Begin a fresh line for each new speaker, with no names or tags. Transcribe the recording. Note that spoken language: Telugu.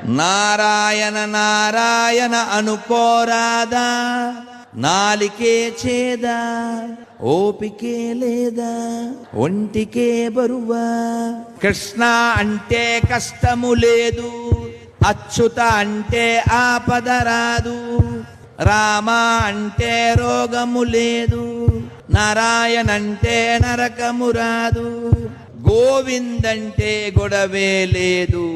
నారాయణ నారాయణ అనుకోరాదా, నాలికే చేదా, ఓపికే లేదా, ఒంటికే బరువా. కృష్ణ అంటే కష్టము లేదు, అచ్యుత అంటే ఆపద రాదు, రామ అంటే రోగము లేదు, నారాయణ అంటే నరకము రాదు, గోవిందంటే గొడవే లేదు.